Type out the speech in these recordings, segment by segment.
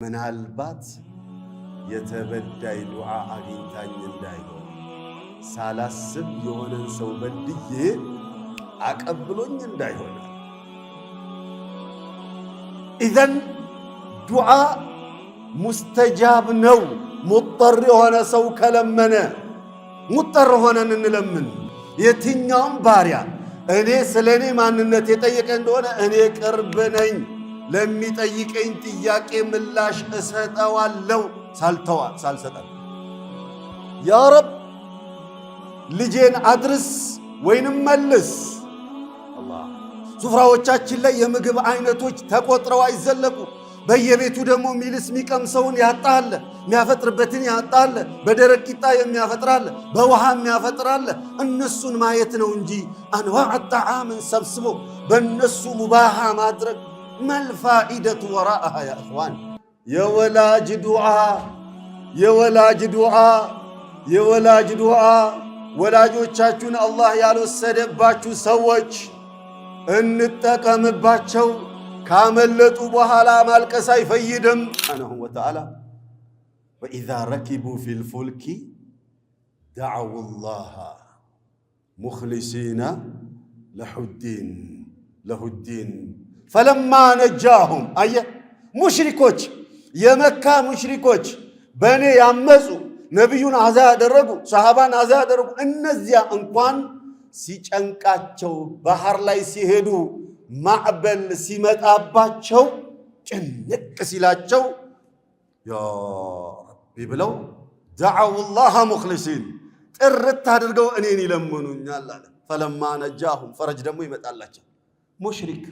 ምናልባት የተበዳይ ዱዓ አግኝታኝ እንዳይሆን ሳላስብ የሆነን ሰው በድዬ አቀብሎኝ እንዳይሆን ኢዘን ዱዓ ሙስተጃብ ነው። ሙጠር የሆነ ሰው ከለመነ ሙጠር ሆነን እንለምን። የትኛውም ባሪያ እኔ ስለኔ ማንነት የጠየቀ እንደሆነ እኔ ቅርብ ነኝ፣ ለሚጠይቀኝ ጥያቄ ምላሽ እሰጠዋለሁ ሳልሰጠው። ያ ረብ ልጄን አድርስ ወይንም መልስ። ሱፍራዎቻችን ላይ የምግብ አይነቶች ተቆጥረው አይዘለቁ። በየቤቱ ደግሞ ሚልስ ሚቀምሰውን ያጣለ፣ የሚያፈጥርበትን ያጣለ፣ በደረቅ ቂጣ የሚያፈጥራለ፣ በውሃ የሚያፈጥራለ። እነሱን ማየት ነው እንጂ አንዋዕ ጣዓምን ሰብስቦ በእነሱ ሙባሃ ማድረግ መልፋኢደቱ ወራአሃ። ያ እኽዋን የወላጅ ዱዓ ወላጆቻችሁን አላህ ያልወሰደባችሁ ሰዎች እንጠቀምባቸው። ካመለጡ በኋላ ማልቀስ አይፈይድም። ሱብሓነሁ ወተዓላ ወኢዛ ረኪቡ ፊል ፉልኪ ደዐው ላህ ሙኽሊሲና ለሁዲን ፈለማ ነጃሁም። አየህ ሙሽሪኮች፣ የመካ ሙሽሪኮች በእኔ ያመፁ፣ ነቢዩን አዛ ያደረጉ፣ ሰሃባን አዛ ያደረጉ፣ እነዚያ እንኳን ሲጨንቃቸው ባህር ላይ ሲሄዱ ማዕበል ሲመጣባቸው ጭንቅ ሲላቸው ያ ረቢ ብለው ደዐው ላህ ሙኽሊሲን ጥርት አድርገው እኔን ይለምኑኛል አለ። ፈለማ ነጃሁም ፈረጅ ደግሞ ይመጣላቸው። ሙሽሪክ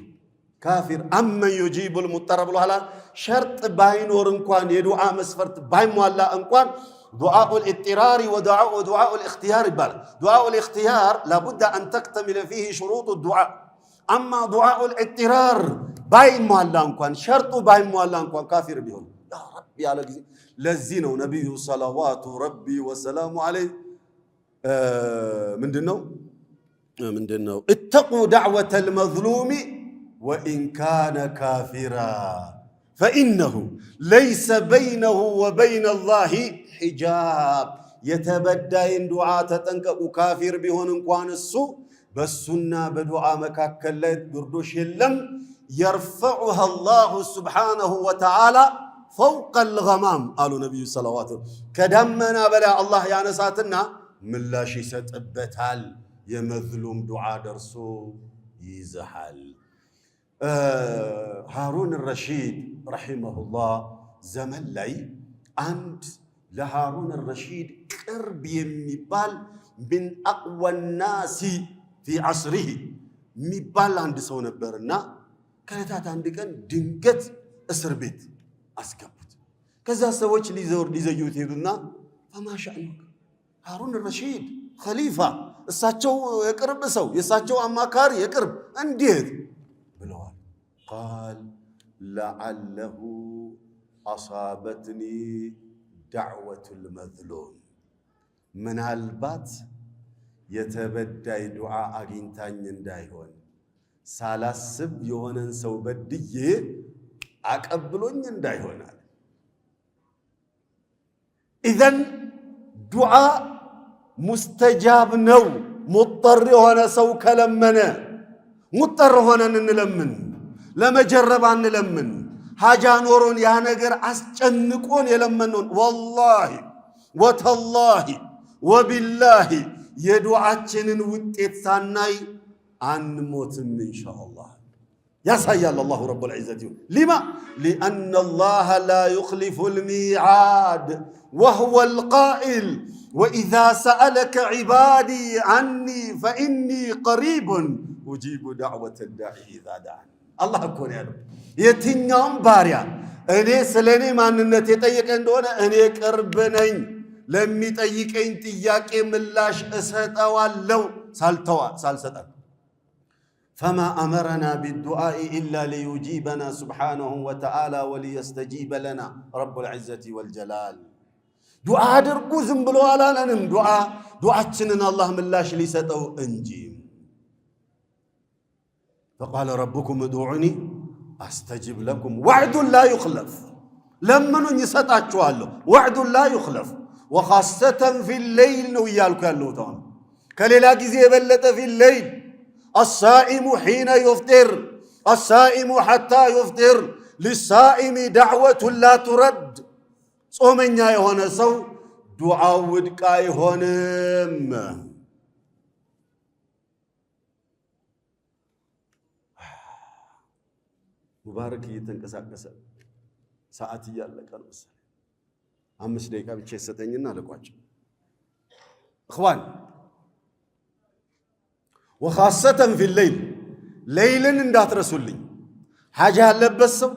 ካፊር አመን ዩጂቡል ሙጠረ ብሏላ። ሸርጥ ባይኖር እንኳን የዱዓ መስፈርት ባይሟላ እንኳን ዱዓኡል ኢጥራሪ ወዱዓኡል ኢኽቲያር ይባላል። ዱዓኡል ኢኽቲያር ላቡደ አን ተክተሚለ ፊህ ሹሩጡ ዱዓ። አማ ዱዓኡል ኢጥራር ባይሟላ እንኳን ሸርጡ ባይሟላ እንኳን ካፊር ቢሆን ያ ረቢ ያለ ጊዜ ለዚህ ነው ነቢዩ ሰለዋቱ ረቢ ወሰላሙ ዐለይህ ምንድነው እተቁ ዳዕወተል መዝሉሚ ወኢን ካነ ካፊራ ፈኢነሁ ለይሰ በይነሁ ወበይነ ላሂ ሒጃብ። የተበዳይን ዱዓ ተጠንቀቁ። ካፊር ቢሆን እንኳን እሱ በሱና በዱዓ መካከል ላይ ግርዶሽ የለም። የርፈዑሃ አላሁ ሱብሓነሁ ወተዓላ ፈውቀል ገማም አሉ ነቢዩ ሰለዋቱ። ከዳመና በላይ አላህ ያነሳትና ምላሽ ይሰጥበታል። የመዝሉም ዱዓ ደርሶ ይይዝሃል። ሃሩን ረሺድ ረሒመሁላህ ዘመን ላይ አንድ ለሃሩን ረሺድ ቅርብ የሚባል ምን አቅወ ናሲ ፊ ዐስሪሂ የሚባል አንድ ሰው ነበርና ከዕለታት አንድ ቀን ድንገት እስር ቤት አስገቡት። ከዛ ሰዎች ሊዘዩት ሄዱና ፈማሻእኑክ ሃሩን ረሺድ ኸሊፋ፣ እሳቸው የቅርብ ሰው፣ የእሳቸው አማካሪ የቅርብ እንዴት ብለዋል። ቃል ለዓለሁ አሳበትኒ ዳዕወቱል መዝሉም፣ ምናልባት የተበዳይ ዱዓ አግኝታኝ እንዳይሆን ሳላስብ የሆነን ሰው በድዬ አቀብሎኝ እንዳይሆናል። ኢዘን ዱዓ ሙስተጃብ ነው። ሙጠር የሆነ ሰው ከለመነ ሙጠር ሆነን እንለምን፣ ለመጀረብ አንለምን። ሓጃ ኖሮን ያ ነገር አስጨንቆን የለመነውን ወላሂ ወተላሂ ወቢላሂ የዱዓችንን ውጤት ሳናይ አንሞትም ኢንሻአላህ። ያሳያል አላሁ ረቡል ዒዘት። ሊማ ሊአነ አላህ ላ ዩኽሊፉል ሚዓድ ወሁወል ቃኢል ወኢዛ ሰአለከ ዒባዲ ዐኒ ፈኢኒ ቀሪቡን ኡጂቡ ዳዕወተ ዳዒ ኢዛ ደዓን። አላህ እኮ ነው ያለው። የትኛውም ባሪያ እኔ ስለኔ ማንነት የጠየቀ እንደሆነ እኔ ቅርብ ነኝ፣ ለሚጠይቀኝ ጥያቄ ምላሽ እሰጠዋለሁ ሳልሰጠው። ፈማ አመረና ቢዱዓኢ ኢላ ሊዩጂበና ሱብሓነሁ ወተዓላ ወሊየስተጂበ ለና ረቡል ዒዘቲ ወልጀላል። ዱዓ አድርጉ ዝም ብሎ አላለንም። ዱዓችንን አላህ ምላሽ ሊሰጠው እንጂ። ፈቃለ ረቡኩም እድዑኒ አስተጅብ ለኩም ወዕዱን ላ ዩኽለፍ። ለምኑኝ እሰጣችኋለሁ وعد لا يخلف وخاصة في الليل ነው ይያልኩ ያለው ታውን ከሌላ ጊዜ የበለጠ في الليل الصائم حين يفطر الصائم حتى يفطر للصائم دعوة لا ترد ጾመኛ የሆነ ሰው ዱዓው ውድቅ አይሆንም ሙባረክ እየተንቀሳቀሰ ሰዓት እያለቀ ነው መሰለኝ 5 ደቂቃ ብቻ ይሰጠኝና ለቋጭ اخوان وخاصة في الليل ليلن እንዳትረሱልኝ ሐጃ ያለበት ሰው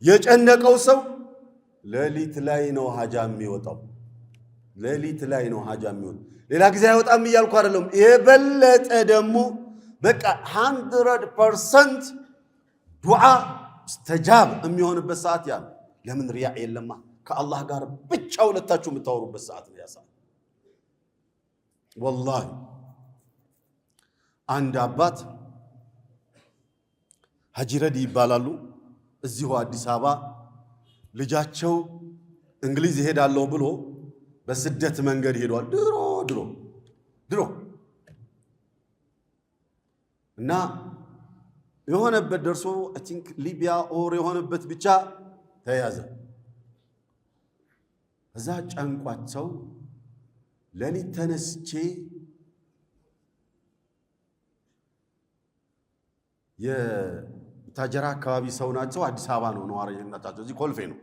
የጨነቀው ሰው ሌሊት ላይ ነው ሐጃ የሚወጣው ሌሊት ላይ ነው ሐጃ የሚወጣው ሌላ ጊዜ አይወጣም ይያልኩ አይደለም የበለጠ ደግሞ በቃ 100% ዱዓ استجاب የሚሆንበት ሰዓት ያ ለምን ሪያ የለማ ከአላህ ጋር ብቻ ሁለታችሁ የምታወሩበት ሰዓት ነው ያ ሰዓት والله አንድ አባት ሐጂ ረዲ ይባላሉ እዚሁ አዲስ አበባ ልጃቸው እንግሊዝ ይሄዳለው ብሎ በስደት መንገድ ሄዷል ድሮ እና የሆነበት ደርሶ I think ሊቢያ ኦር የሆነበት ብቻ ተያዘ እዛ ጫንቋቸው ለሊት ተነስቼ የታጀራ አካባቢ ሰው ናቸው አዲስ አበባ ነው ነዋሪነታቸው እዚህ ኮልፌ ነው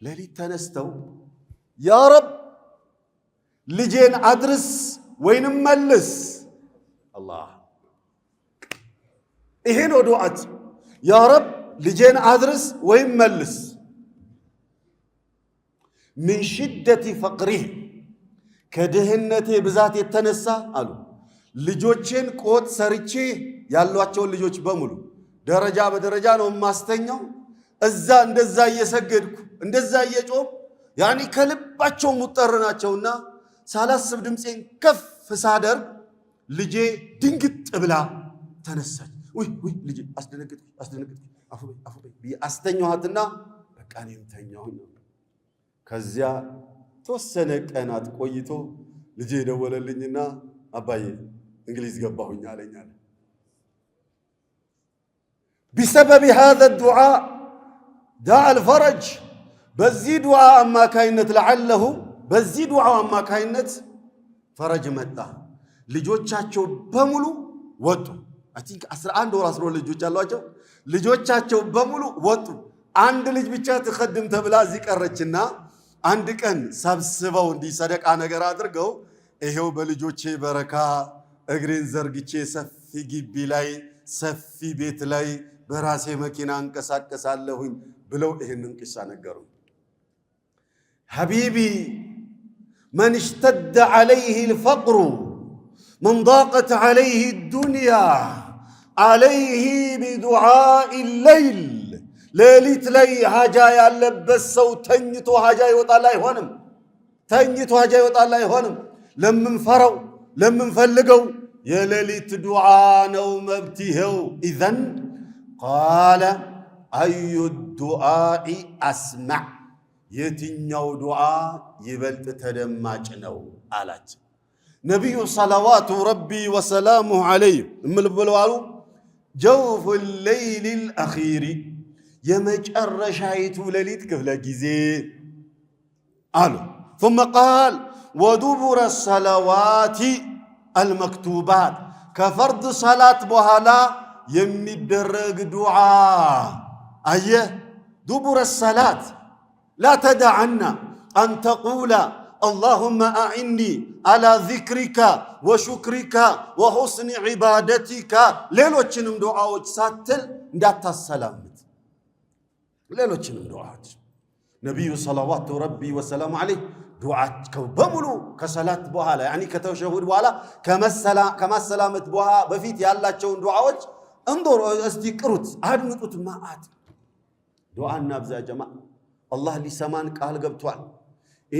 ለሊት ተነስተው ያ ረብ ልጄን አድርስ ወይንም መልስ አላህ ይሄ ነው ዱዓት ያ ረብ ልጄን አድርስ ወይም መልስ من شدة فقره ከድህነቴ ብዛት የተነሳ አሉ ልጆችን ቆጥ ሰርቼ ያሏቸው ልጆች በሙሉ ደረጃ በደረጃ ነው ማስተኛው እዛ እንደዛ እየሰገድኩ እንደዛ እየጮም ያኒ ከልባቸው ሙጠር ናቸውና ሳላስብ ድምጼን ከፍ ሳደርግ ልጄ ድንግጥ ብላ ተነሳች ውይ ልጄ አስደነግጥ አፉ በይ አስተኛዋትና በቃ እኔም ተኛው ከዚያ ተወሰነ ቀናት ቆይቶ ልጄ ደወለልኝና አባዬ እንግሊዝ ገባሁኝ አለኝ بسبب هذا الدعاء دعا الفرج بزي دعاء ما كاينت لعله بزي دعاء ما كاينت فرج متى ልጆቻቸው በሙሉ ወጡ I think 11 ወር 12 ልጆች አሏቸው ልጆቻቸው በሙሉ ወጡ አንድ ልጅ ብቻ ተخدم ተብላ እዚህ ቀረችና አንድ ቀን ሰብስበው እንዲሰደቃ ነገር አድርገው ይሄው በልጆቼ በረካ እግሬን ዘርግቼ ሰፊ ግቢ ላይ ሰፊ ቤት ላይ በራሴ መኪና እንቀሳቀሳለሁኝ ብለው ይሄንን ቂሳ ነገሩ حبيبي من اشتد عليه الفقر من ضاقت عليه الدنيا عليه بدعاء الليل ሌሊት ላይ ሐጃ ያለበት ሰው ተኝቶ ሐጃ ይወጣል አይሆንም ተኝቶ ሐጃ ይወጣል አይሆንም ለምን ፈራው ለምን ፈልገው የሌሊት ዱዓ ነው መብትሄው اذن قال اي الدعاء اسمع የትኛው ዱዓ ይበልጥ ተደማጭ ነው አላች ነብዩ ሰለዋቱ ረቢ ወሰላሙ ዐለይሂ እምልብለዋሉ جوف الليل الاخير የመጨረሻይቱ ሌሊት ክፍለ ጊዜ አሉ ثم قال ودبر الصلوات المكتوبات ከፈርድ ሰላት በኋላ የሚደረግ ዱዓ አየ دبر الصلاه لا تدعنا أن تقول اللهم أعني على ذكرك وشكرك وحسن عبادتك ሌሎችንም ዱዓዎች ሳትል እንዳታሰላምት ሌሎችንም ዱዓዎች ነብዩ ሰለላሁ ረቢ ወሰላሙ ዐለይሂ ዱዓቸው በሙሉ ከሰላት በኋላ ያኒ ከተሸሁድ በኋላ ከመሰላመት በኋላ በፊት ያላቸው ዱዓዎች እንዶር እስቲቅሩት አድምጡት ማአት ዱዓና ብዛ ጀማ الله لسمان قال قبطوال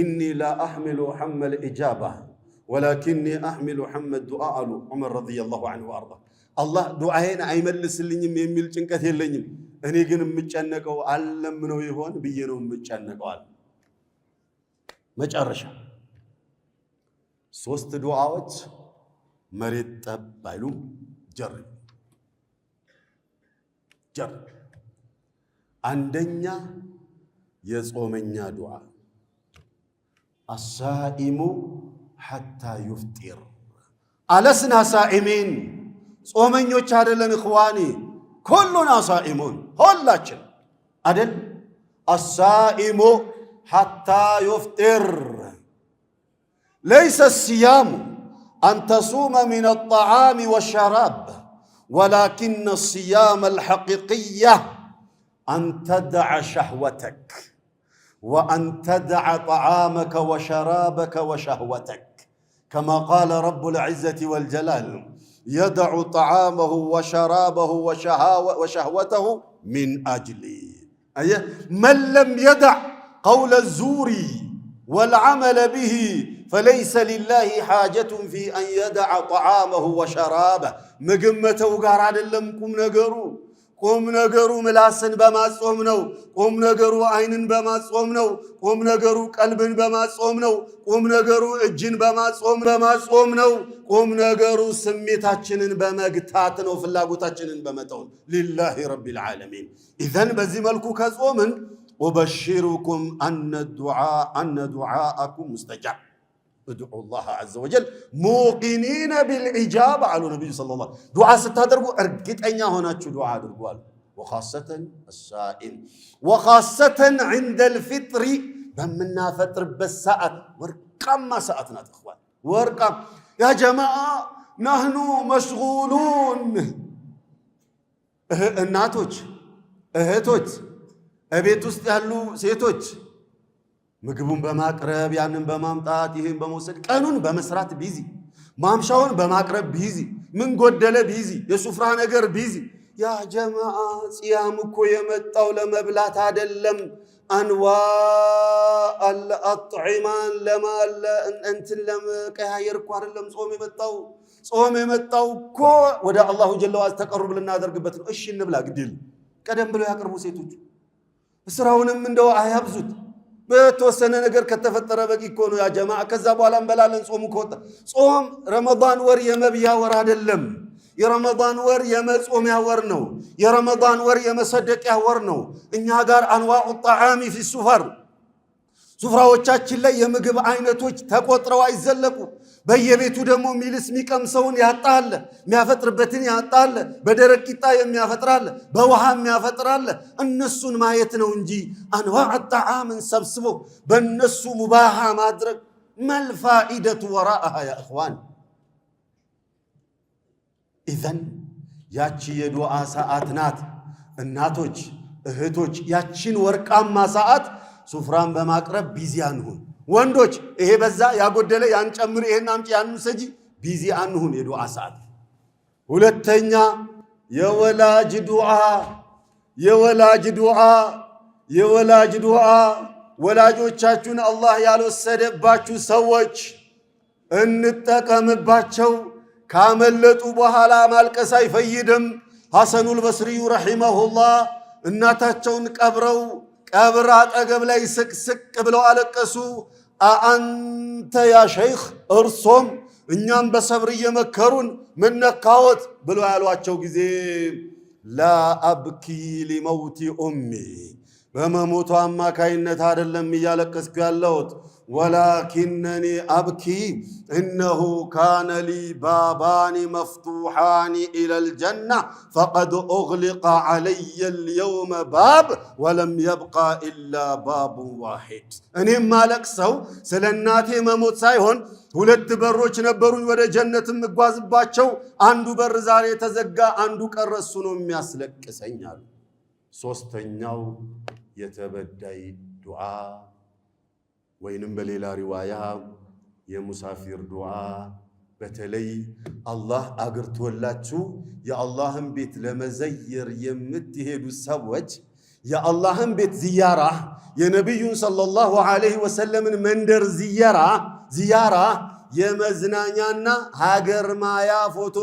إني لا أحمل حمل إجابة ولكني أحمل حمل دعاء عمر رضي الله عنه وأرضاه الله دعائنا أيمل سلنيم يميل جنكته لنيم እኔ ግን የምጨነቀው አለምነው ይሆን ብዬ ነው የምጨነቀው አለ። መጨረሻ 3 ዱዓዎች መሬት ጠብ አይሉም። ጀርብ አንደኛ የጾመኛ ዱዓ አሳኢሙ ሐታ ዩፍጢር አለስና ሳኢሚን ጾመኞች አይደለን እኽዋኒ ኩሉና ሳኢሙን ሁላችን አይደል አሳኢሙ ሐታ ዩፍጢር ليس الصيام أن تصوم من الطعام والشراب ولكن الصيام الحقيقية أن تدع شهوتك وأن تدع طعامك وشرابك وشهوتك كما قال رب العزة والجلال يدع طعامه وشرابه وشهوته من أجلي أيه من لم يدع قول الزور والعمل به فليس لله حاجة في أن يدع طعامه وشرابه مقمته وقار عدلم قم نقرو ملاسن بما صومنو قم نقرو عين بما صومنو قم نقرو قلب بما صومنو قم نقرو اجن بما صومنو قم نقرو سميتاچنن بمغتاتنو فلاغوتاچنن بمتون لله رب العالمين اذن بزي ملكو كصومن وبشركم أن دعاءكم مستجاب ادعوا الله عز وجل موقنين بالإجابة على النبي صلى الله عليه وسلم دعاء ستادرقوا ارقطنيا هوناچو دعاء ادرقوا وخاصة السائل وخاصة عند الفطر بمنا فطر بالساعة ورقما ساعتنا اخوان ورقم يا جماعة نحن مشغولون እናቶች እህቶች እቤት ውስጥ ያሉ ሴቶች ምግቡን በማቅረብ ያንን በማምጣት ይሄን በመውሰድ ቀኑን በመስራት ቢዚ ማምሻውን በማቅረብ ቢዚ ምን ጎደለ ቢዚ የሱፍራ ነገር ቢዚ ያ ጀማዓ ጺያም እኮ የመጣው ለመብላት አይደለም አንዋ አልአጥዒማን ለማለ እንትን ለመቀያየር እኮ አይደለም ጾም የመጣው እኮ ወደ አላሁ ጀለ ወዐላ ተቀርብ ልናደርግበት ነው እሺ እንብላ ግድል ቀደም ብለው ያቀርቡ ሴቶች ስራውንም እንደው አያብዙት በተወሰነ ነገር ከተፈጠረ በቂ እኮ ነው ያ ጀማዓ ከዛ በኋላ እንበላለን ጾሙ ከወጣ ጾም ረመዳን ወር የመብያ ወር አይደለም የረመዳን ወር የመጾሚያ ወር ነው የረመዳን ወር የመሰደቂያ ወር ነው እኛ ጋር አንዋዑ ጣዓሚ ፊ ሱፈር ሱፍራዎቻችን ላይ የምግብ አይነቶች ተቆጥረው አይዘለቁ በየቤቱ ደግሞ ሚልስ ሚቀምሰውን ያጣለ የሚያፈጥርበትን ያጣለ በደረቅ ቂጣ የሚያፈጥራለ በውሃ የሚያፈጥራለ እነሱን ማየት ነው እንጂ አንዋዕ ጣዓምን ሰብስቦ በእነሱ ሙባሃ ማድረግ መልፋኢደቱ ወራአሃ ያ እኽዋን ኢዘን ያቺ የዱዓ ሰዓት ናት እናቶች እህቶች ያቺን ወርቃማ ሰዓት ሱፍራን በማቅረብ ቢዚ አንሁን ወንዶች ይሄ በዛ ያጎደለ ያንጨምር ይሄን አምጪ ያንን ሰጂ ቢዚ አንሁን የዱዓ ሰዓት ሁለተኛ የወላጅ ዱዓ ወላጆቻችሁን አላህ ያልወሰደባችሁ ሰዎች እንጠቀምባቸው ካመለጡ በኋላ ማልቀስ አይፈይድም ሐሰኑል በስሪ ረሂመሁላህ እናታቸውን ቀብረው ቀብር አጠገብ ላይ ስቅስቅ ብለው አለቀሱ አንተ ያ ሸይኽ እርሶም እኛም በሰብር እየመከሩን ምን ነካዎት ብለው ያሏቸው ጊዜ ላ አብኪ ሊመውቲ ኡሚ በመሞቷ አማካይነት አይደለም እያለቀስኩ ያለሁት ወላኪነኒ አብኪ እነሁ ካነ ሊ ባባኒ መፍቱሓኒ ኢለል ጀና ፈቀድ ኡግሊቀ ዐለየ ልየውመ ባብ ወለም የብቃ ኢላ ባቡ ዋሂድ እኔም ማለቅሰው ስለ እናቴ መሞት ሳይሆን 2 በሮች ነበሩኝ ወደ ጀነት የምጓዝባቸው አንዱ በር ዛሬ ተዘጋ አንዱ ቀረ እሱ ነው የሚያስለቅሰኝ አሉ ሶስተኛው የተበዳይ ዱዓ ወይንም በሌላ ሪዋያ የሙሳፊር ዱዓ በተለይ አላህ አግርቶላችሁ የአላህን ቤት ለመዘየር የምትሄዱ ሰዎች የአላህን ቤት ዚያራ የነብዩን ሰለላሁ ዐለይሂ ወሰለምን መንደር ዚያራ የመዝናኛና ሀገር ማያ ፎቶ